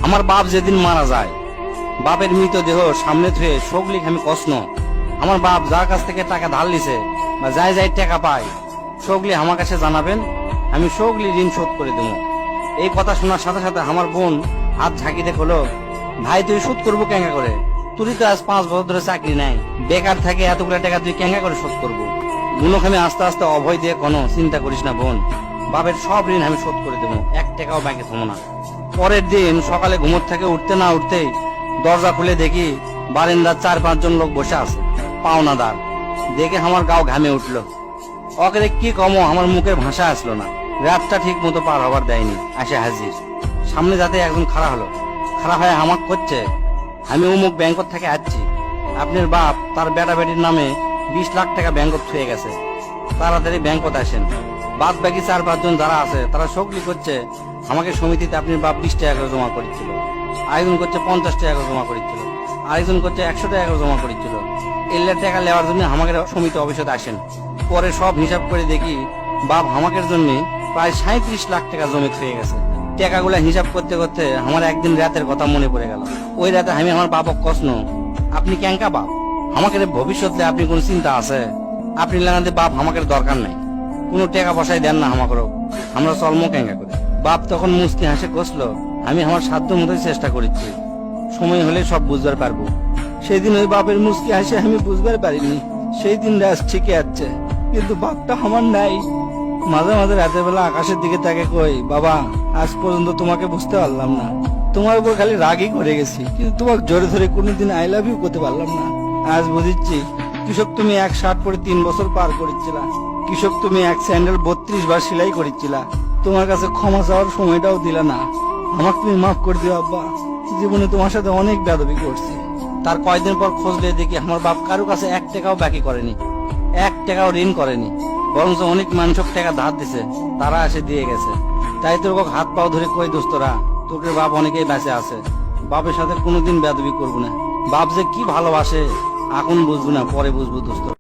আমার বাপ যেদিন মারা যায়, বাপের মৃতদেহ সামনে থুয়ে সগলি আমি কষ্ট। আমার বাপ যার কাছ থেকে টাকা ধার লিছে বা যাই যাই টাকা পায়, সগলি আমার কাছে জানাবেন, আমি সগলি ঋণ শোধ করে দেব। এই কথা শোনার সাথে সাথে আমার বোন হাত ঝাঁকিতে হলো, ভাই তুই শোধ করবো কেঙ্গা করে? তুই তো আজ 5 বছর ধরে চাকরি নাই, বেকার থাকে এতগুলো টাকা তুই কেঙ্গা করে শোধ করবো? বুনকে আমি আস্তে আস্তে অভয় দিয়ে কোনো চিন্তা করিস না বোন, বাপের সব ঋণ আমি শোধ করে দেবো, 1 টাকাও বাকি থামো না। পরের দিন সকালে ঘুমোর থেকে উঠতে না উঠতেই দরজা খুলে দেখি বারান্দার 4-5 জন লোক বসে আছে, পাওনাদার। দেখে আমার গাও ঘামে উঠলো। অকে কি কমো, আমার মুখের ভাষা আসলো না। রাতটা ঠিক মতো পার হবার দেয়নি, আসে হাজির। সামনে যাতে একজন খাড়া হলো, খাড়া হয়ে আমাক করছে, আমি অমুক ব্যাংকত থেকে আসছি, আপনার বাপ তার বেটা বেটির নামে 20 লাখ টাকা ব্যাংকত থুয়ে গেছে, তাড়াতাড়ি ব্যাংকত আসেন। বাদ বাকি 4-5 জন যারা আছে তারা সকলি করছে আমাকে সমিতিতে আপনার বাপ 20 টাকা করে জমা করেছিল, আরেকজন করছে 50 টাকা করে জমা করেছিল, আরেকজন করছে 100 টাকা করে জমা করেছিল। এল্লার টাকা নেওয়ার জন্য আমাকে সমিতি অফিসে আসেন। পরে সব হিসাব করে দেখি বাপ আমাকের জন্য প্রায় 37 লাখ টাকা জমি থুয়ে গেছে। টাকাগুলা হিসাব করতে করতে আমার একদিন রাতের কথা মনে পড়ে গেল। ওই রাতে আমি আমার বাপক কষ্ট, আপনি ক্যাঙ্কা বাপ, আমাকে ভবিষ্যতে আপনি কোন চিন্তা আছে? আপনি লাগাতে বাপ আমাকে দরকার নাই, কোনো টাকা পয়সাই দেন না আমাকেও, আমরা চলমো ক্যাঙ্কা করে। বাপ তখন মুস্কি হাসে কষলো, আমি আমার সাধ্য মতোই চেষ্টা করেছি, সময় হলে সব বুঝবার পারবো। সেই দিন ওই বাপের মুস্কি হাসে আমি বুঝবার পারিনি। সেই দিন রাত ঠিকই আছে, কিন্তু বাপটা আমার নাই। মাঝে মাঝে রাতের বেলা আকাশের দিকে তাকে কই, বাবা আজ পর্যন্ত তোমাকে বুঝতে পারলাম না, তোমার উপর খালি রাগই করে গেছি, কিন্তু তোমাকে জোরে ধরে কোনোদিন আই লাভ ইউ করতে পারলাম না। আজ বুঝিচ্ছি, কৃষক তুমি 1 শার্ট পরে 3 বছর পার করেছিলা, কৃষক তুমি 1 স্যান্ডেল 32 বার সেলাই করেছিলা, তোমার কাছে ক্ষমা চাওয়ার সময়টাও দিলা না। আমাকে তুমি মাফ করে দিও আব্বা, জীবনে তোমার সাথে অনেক বেয়াদবি করছি। তার কয়েকদিন পর খোঁজলে দেখি আমার বাপ কারো কাছে 1 টাকাও বাকি করেনি, 1 টাকাও ঋণ করেনি, বরঞ্চ অনেক মানুষক টাকা ধার দিছে, তারা এসে দিয়ে গেছে। তাই তোর হাত পাও ধরে কই, দোস্তরা তোকে বাপ অনেকেই বেঁচে আছে, বাপের সাথে কোনোদিন বেয়াদবি করবো না। বাপ যে কি ভালোবাসে এখন বুঝবো না, পরে বুঝবো দোস্ত।